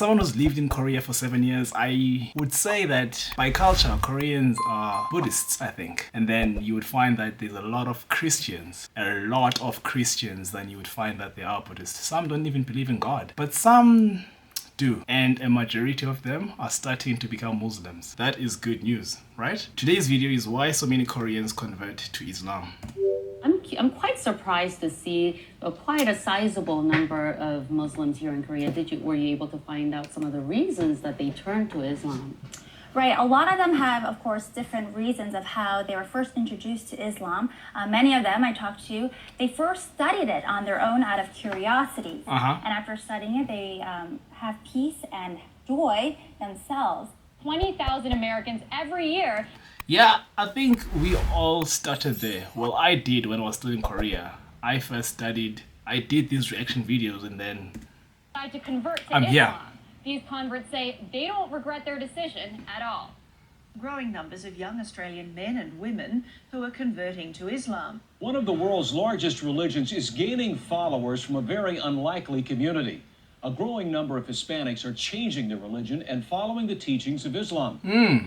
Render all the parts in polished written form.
Someone who's lived in Korea for 7 years, I would say that by culture, Koreans are Buddhists, I think. And then you would find that there's a lot of Christians than you would find that they are Buddhists. Some don't even believe in God, but some do. And a majority of them are starting to become Muslims. That is good news, right? Today's video is why so many Koreans convert to Islam. I'm quite surprised to see quite a sizable number of Muslims here in Korea. Were you able to find out some of the reasons that they turned to Islam? Right, a lot of them have, of course, different reasons of how they were first introduced to Islam. Many of them I talked to, they first studied it on their own out of curiosity. And after studying it, they have peace and joy themselves. 20,000 Americans every year. Yeah, I think we all started there. Well, I did when I was still in Korea. I did these reaction videos and then To convert to I'm Islam. here. These converts say they don't regret their decision at all. Growing numbers of young Australian men and women who are converting to Islam. One of the world's largest religions is gaining followers from a very unlikely community. A growing number of Hispanics are changing their religion and following the teachings of Islam.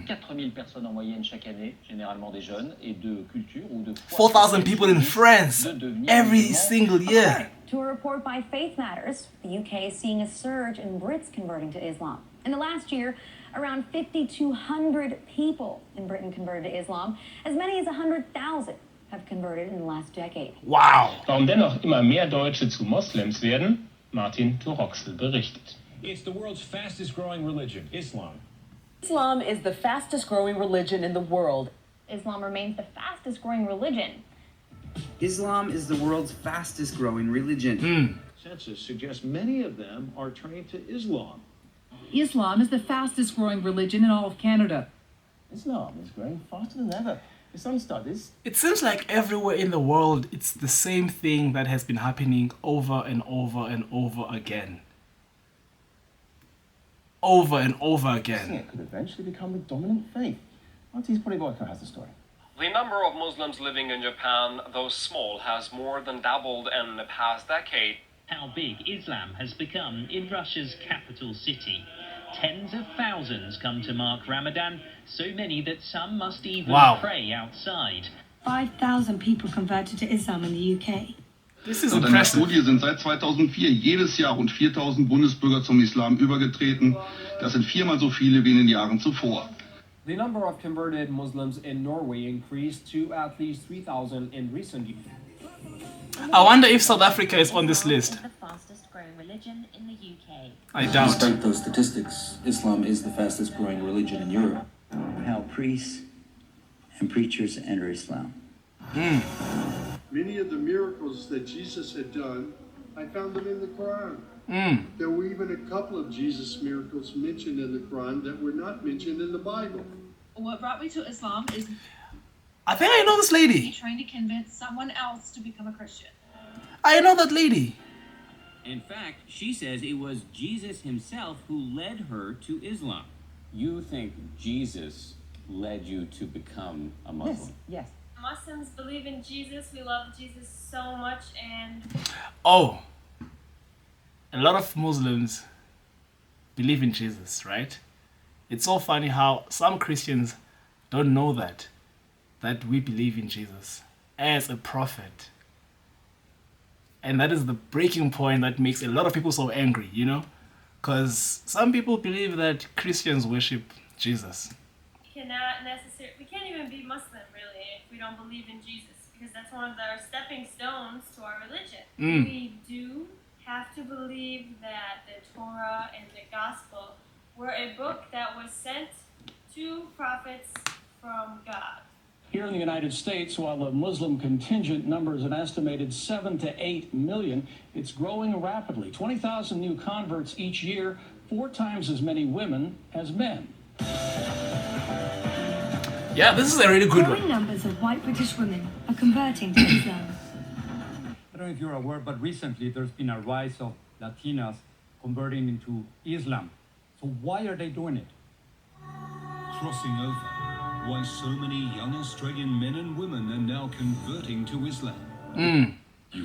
4000 personnes en moyenne chaque année, généralement des jeunes et de culture ou de foi. 4,000 people in France every single year. To a report by Faith Matters, the UK is seeing a surge in Brits converting to Islam. In the last year, around 5,200 people in Britain converted to Islam. As many as 100,000 have converted in the last decade. Wow. Warum dennoch immer mehr Deutsche zu Moslems werden? Martin Turoxel berichtet. It's the world's fastest growing religion, Islam. Islam is the fastest growing religion in the world. Islam remains the fastest growing religion. Islam is the world's fastest growing religion. Census suggests many of them are turning to Islam. Islam is the fastest growing religion in all of Canada. Islam is growing faster than ever. Islam studies. It seems like everywhere in the world, it's the same thing that has been happening over and over and over again. Over and over again. It could eventually become the dominant faith. Marty's Polyboyko has the story. The number of Muslims living in Japan, though small, has more than doubled in the past decade. How big Islam has become in Russia's capital city. Tens of thousands come to mark Ramadan, so many that some must even pray outside. 5,000 people converted to Islam in the UK. This is Laut einer Studie sind seit 2004 jedes Jahr rund 4.000 Bundesbürger zum Islam übergetreten. Das sind viermal so viele wie in den Jahren zuvor. The number of converted Muslims in Norway increased to at least 3,000 in recent years. I wonder if South Africa is on this list. The fastest growing religion in the UK. I doubt. Despite those statistics, Islam is the fastest growing religion in Europe. How priests and preachers enter Islam. Many of the miracles that Jesus had done, I found them in the Quran. There were even a couple of Jesus miracles mentioned in the Quran that were not mentioned in the Bible. What brought me to Islam is I think I know this lady. trying to convince someone else to become a Christian. I know that lady. In fact, she says it was Jesus himself who led her to Islam. You think Jesus led you to become a Muslim? Yes. Muslims believe in Jesus. We love Jesus so much, and Oh. A lot of Muslims believe in Jesus, right? It's so funny how some Christians don't know that we believe in Jesus as a prophet. And that is the breaking point that makes a lot of people so angry, you know? Because some people believe that Christians worship Jesus. we can't even be Muslim, really, if we don't believe in Jesus, because that's one of our stepping stones to our religion. We do have to believe that the Torah and the Gospel were a book that was sent to prophets from God. Here in the United States, while the Muslim contingent numbers an estimated 7 to 8 million, it's growing rapidly. 20,000 new converts each year, 4 times as many women as men. Yeah, this is a really good one. Growing numbers of white British women are converting to Islam. I don't know if you're aware, but recently there's been a rise of Latinas converting into Islam. So why are they doing it? Crossing over. Why so many young Australian men and women are now converting to Islam.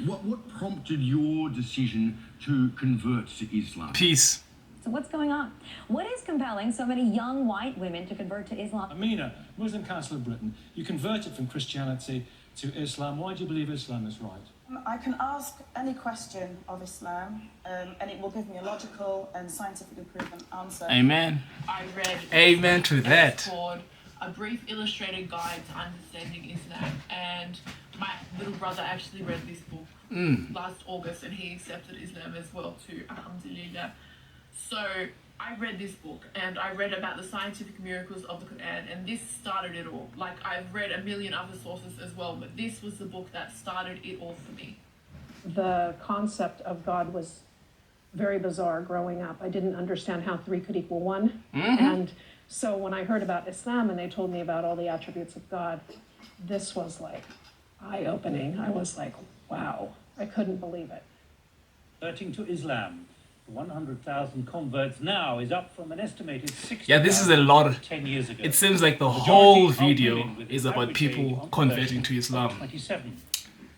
What prompted your decision to convert to Islam? Peace. It's So what's going on? What is compelling so many young white women to convert to Islam? Amina, Muslim Council of Britain, you converted from Christianity to Islam. Why do you believe Islam is right? I can ask any question of Islam, and it will give me a logical and scientifically proven answer. Amen. I read Amen to that. It's called A Brief Illustrated Guide to Understanding Islam, and my little brother actually read this book last August, and he accepted Islam as well too, alhamdulillah. So I read this book, and I read about the scientific miracles of the Quran, and this started it all. Like, I've read a million other sources as well, but this was the book that started it all for me. The concept of God was very bizarre growing up. I didn't understand how 3 could equal 1. And so when I heard about Islam and they told me about all the attributes of God, this was like eye-opening. I was like, wow, I couldn't believe it. Converting to Islam. 100,000 converts now is up from an estimated 60,000 Yeah, this is a lot. 10 years ago. It seems like the whole video is about people converting to Islam. 27.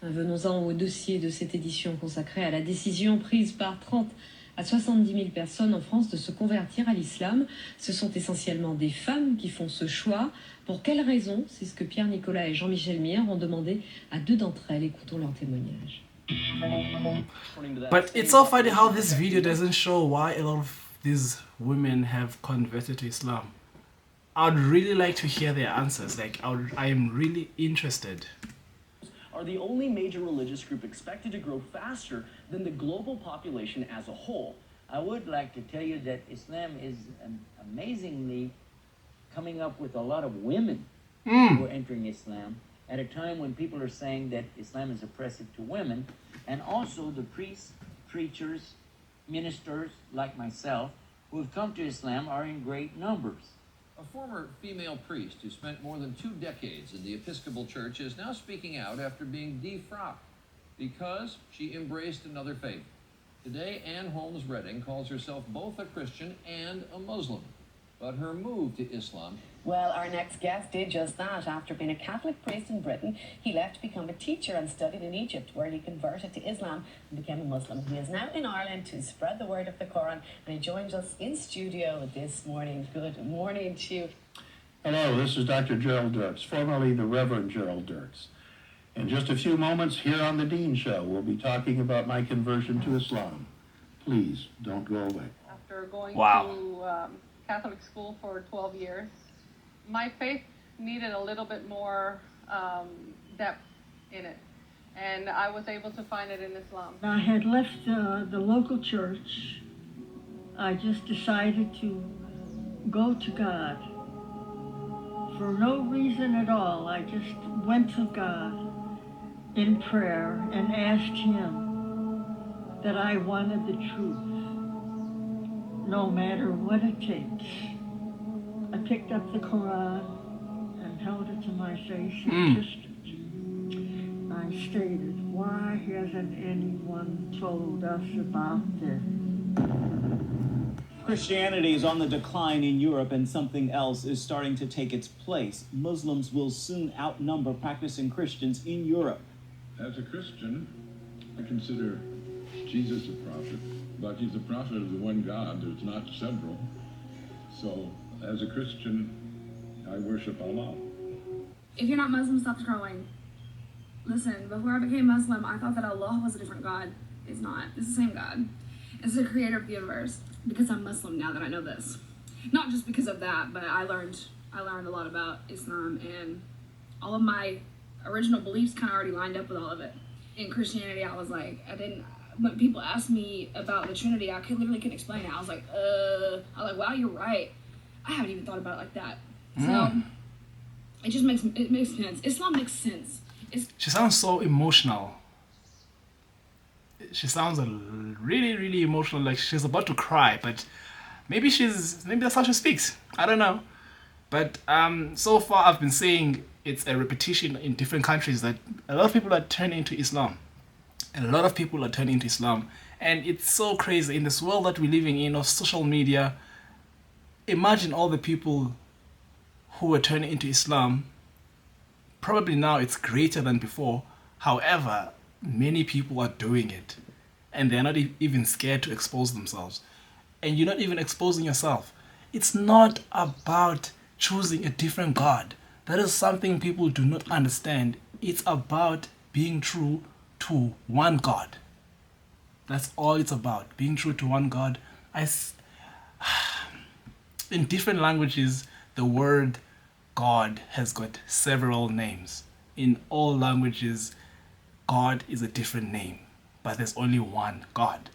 Venons-en au dossier de cette édition consacrée à la décision prise par 30 à 70 000 personnes en France de se convertir à l'islam. Ce sont essentiellement des femmes qui font ce choix. Pour quelles raisons? C'est ce que Pierre Nicolas et Jean-Michel Mier ont demandé à 2 d'entre elles. Écoutons leur témoignage. But it's so funny how this video doesn't show why a lot of these women have converted to Islam. I'd really like to hear their answers. Like, I am really interested. Are the only major religious group expected to grow faster than the global population as a whole. I would like to tell you that Islam is amazingly coming up with a lot of women who are entering Islam at a time when people are saying that Islam is oppressive to women, and also the priests, preachers, ministers like myself who have come to Islam are in great numbers. A former female priest who spent more than 2 decades in the Episcopal Church is now speaking out after being defrocked because she embraced another faith. Today, Ann Holmes Redding calls herself both a Christian and a Muslim, but her move to Islam. Well, our next guest did just that. After being a Catholic priest in Britain, he left to become a teacher and studied in Egypt, where he converted to Islam and became a Muslim. He is now in Ireland to spread the word of the Quran, and he joins us in studio this morning. Good morning to you. Hello, this is Dr. Gerald Dirks, formerly the Reverend Gerald Dirks. In just a few moments here on the Dean Show, we'll be talking about my conversion to Islam. Please don't go away. After going to Catholic school for 12 years, my faith needed a little bit more depth in it, and I was able to find it in Islam. I had left the local church. I just decided to go to God. For no reason at all, I just went to God in prayer and asked Him that I wanted the truth, no matter what it takes. I picked up the Quran and held it to my face and kissed it. I stated, why hasn't anyone told us about this? Christianity is on the decline in Europe, and something else is starting to take its place. Muslims will soon outnumber practicing Christians in Europe. As a Christian, I consider Jesus a prophet, but he's a prophet of the one God. There's not several. So, as a Christian, I worship Allah. If you're not Muslim, stop scrolling. Listen, before I became Muslim, I thought that Allah was a different God. It's not. It's the same God. It's the creator of the universe. Because I'm Muslim now that I know this. Not just because of that, but I learned a lot about Islam, and all of my original beliefs kind of already lined up with all of it. In Christianity, I was like, when people asked me about the Trinity, I literally couldn't explain it. I was like, wow, you're right. I haven't even thought about it like that. So it just makes sense. Islam makes sense. She sounds so emotional. She sounds really, really emotional, like she's about to cry, but maybe that's how she speaks. I don't know. But so far I've been saying it's a repetition in different countries that a lot of people are turning to Islam. A lot of people are turning to Islam. And it's so crazy in this world that we're living in of social media. Imagine all the people who are turning into Islam. Probably now it's greater than before. However, many people are doing it, and they're not even scared to expose themselves. and you're not even exposing yourself. It's not about choosing a different God. That is something people do not understand. It's about being true to one God. That's all it's about. Being true to one God. In different languages, the word God has got several names. In all languages, God is a different name, but there's only one God,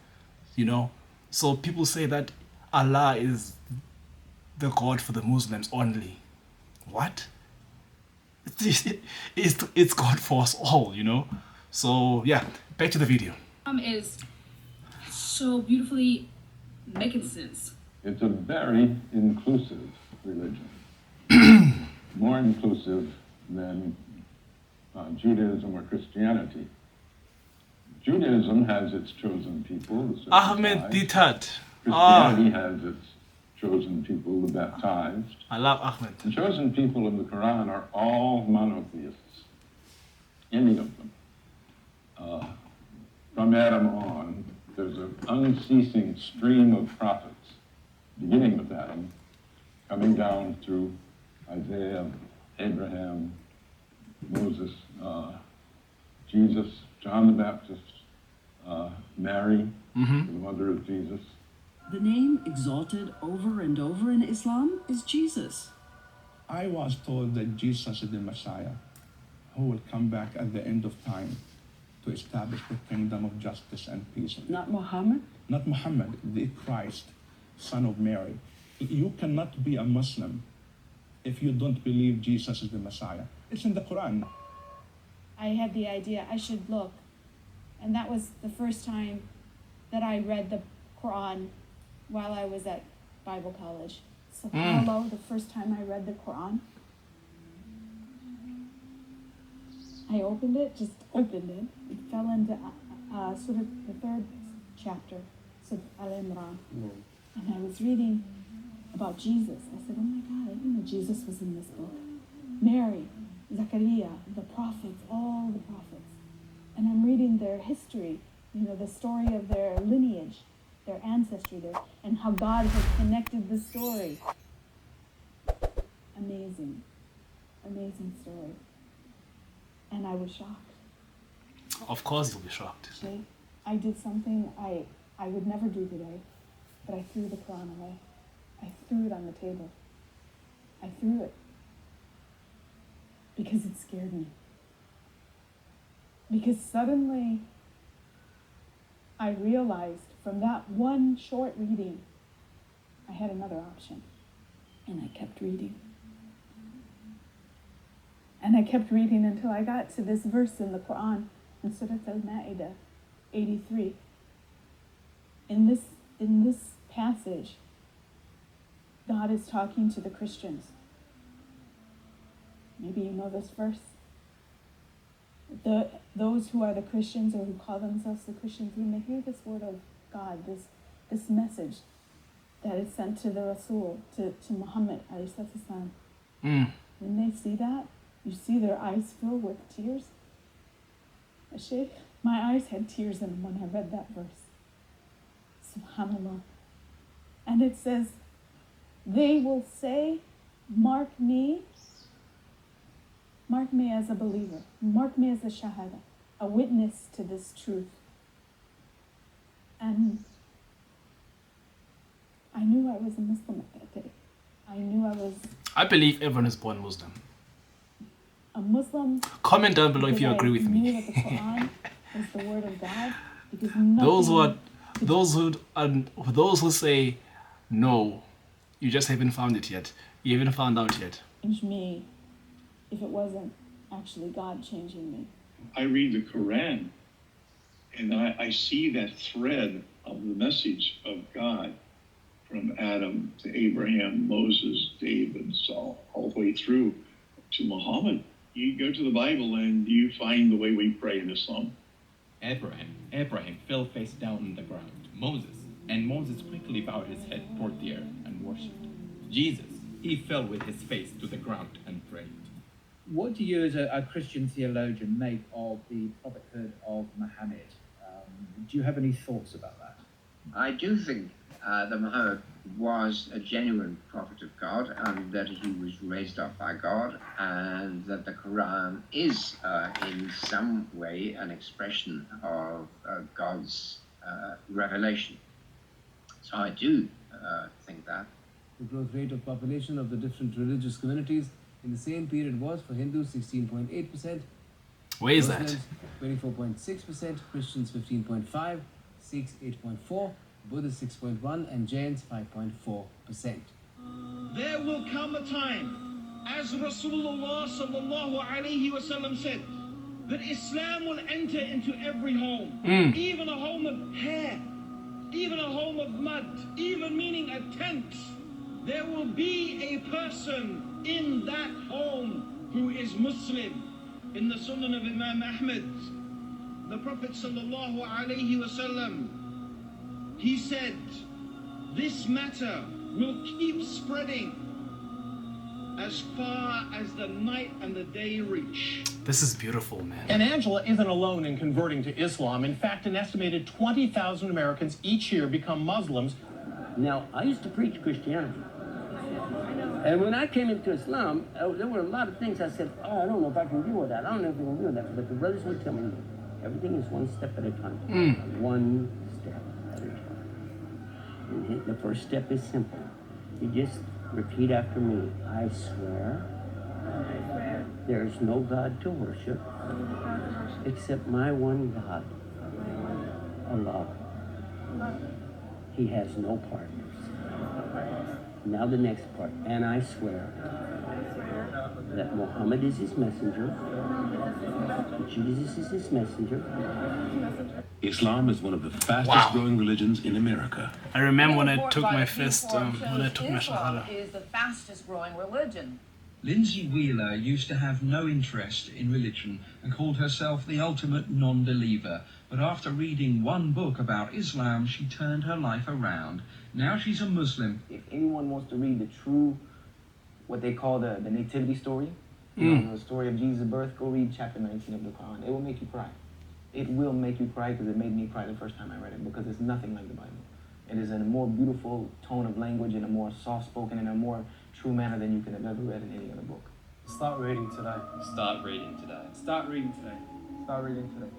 you know? So people say that Allah is the God for the Muslims only. What? It's God for us all, you know? So yeah, back to the video. Is so beautifully making sense. It's a very inclusive religion. More inclusive than Judaism or Christianity. Judaism has its chosen people, the Ahmed Ditat. Christianity has its chosen people, the baptized. I love Ahmed. The chosen people in the Quran are all monotheists, any of them. From Adam on, there's an unceasing stream of prophets, beginning with Adam, coming down through Isaiah, Abraham, Moses, Jesus, John the Baptist, Mary, the mother of Jesus. The name exalted over and over in Islam is Jesus. I was told that Jesus is the Messiah who will come back at the end of time to establish the kingdom of justice and peace. Not Muhammad? Not Muhammad, the Christ, son of Mary. You cannot be a Muslim if you don't believe Jesus is the Messiah. It's in the Quran. I had the idea I should look, and that was the first time that I read the Quran while I was at Bible college. SubhanAllah, the first time I read the Quran, I opened it, just opened it. It fell into sort of the third chapter, Surah Al-Imran. And I was reading about Jesus. I said, oh my God, I didn't know Jesus was in this book. Mary, Zachariah, the prophets, all the prophets. And I'm reading their history, you know, the story of their lineage, their ancestry, and how God has connected the story. Amazing, amazing story. And I was shocked. Of course you'll be shocked. Shay, I did something I would never do today, but I threw the Quran away. I threw it on the table. I threw it because it scared me. Because suddenly I realized from that one short reading, I had another option. And I kept reading. And I kept reading until I got to this verse in the Quran, in Surah Al-Ma'idah 83. In this passage, God is talking to the Christians. Maybe you know this verse. Those who are the Christians or who call themselves the Christians, when they hear this word of God, this message that is sent to the Rasul, to Muhammad, when they see that, you see their eyes fill with tears. Sheikh, my eyes had tears in them when I read that verse. SubhanAllah. And it says, they will say, mark me as a believer, mark me as a shahada, a witness to this truth. And I knew I was a Muslim at that day. I believe everyone is born Muslim. A Muslim. Comment down below if you agree with me. I knew that the Quran is the word of God, because those who say no, you just haven't found it yet. You haven't found out yet. Change me if it wasn't actually God changing me. I read the Quran and I see that thread of the message of God from Adam to Abraham, Moses, David, Saul, all the way through to Muhammad. You go to the Bible and you find the way we pray in Islam. Abraham fell face down on the ground. Moses quickly bowed his head toward the earth and worshipped. Jesus, he fell with his face to the ground and prayed. What do you, as a Christian theologian, make of the prophethood of Muhammad? Do you have any thoughts about that? I do think that Muhammad was a genuine prophet of God, and that he was raised up by God, and that the Quran is in some way an expression of God's revelation. So I do think that. The growth rate of population of the different religious communities in the same period was for Hindus 16.8%, Where is Muslims that? 24.6%, Christians 15.5%, Sikhs 8.4%, Buddhists 6.1%, and Jains 5.4%. There will come a time, as Rasulullah sallallahu alaihi wasallam said, that Islam will enter into every home, even a home of hair, even a home of mud, even meaning a tent. There will be a person in that home who is Muslim. In the Sunan of Imam Ahmad, the Prophet sallallahu alaihi wasallam, he said, this matter will keep spreading as far as the night and the day reach. This is beautiful, man. And Angela isn't alone in converting to Islam. In fact, an estimated 20,000 Americans each year become Muslims. Now, I used to preach Christianity. And when I came into Islam, there were a lot of things I said, oh, I don't know if I can deal with that. I don't know if I can deal with that. But the brothers would tell me, everything is one step at a time. One step at a time. And the first step is simple. You just repeat after me. I swear there is no God to worship except my one God, Allah. He has no partners. Now the next part. And I swear that Muhammad is his messenger, Jesus is his messenger. Islam is one of the fastest growing religions in America. I remember when I took my first, when I took my Shahada. Is the fastest growing religion. Lindsay Wheeler used to have no interest in religion and called herself the ultimate non-believer. But after reading one book about Islam, she turned her life around. Now she's a Muslim. If anyone wants to read the true, what they call the nativity story, the story of Jesus' birth, go read chapter 19 of the Quran. It will make you cry. It will make you cry because it made me cry the first time I read it, because it's nothing like the Bible. It is in a more beautiful tone of language, in a more soft-spoken, in a more true manner than you could have ever read in any other book. Start reading today. Start reading today. Start reading today. Start reading today.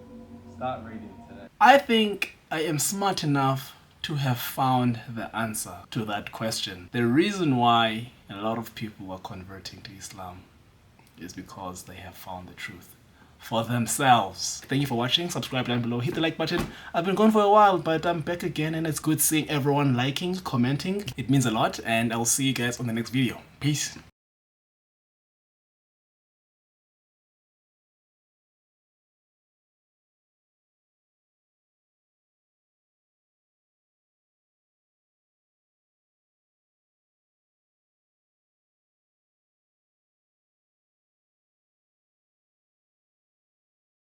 Start reading today. I think I am smart enough to have found the answer to that question. The reason why a lot of people are converting to Islam is because they have found the truth for themselves. Thank you for watching. Subscribe down below. Hit the like button. I've been gone for a while, but I'm back again, and it's good seeing everyone liking, commenting. It means a lot, and I'll see you guys on the next video. Peace.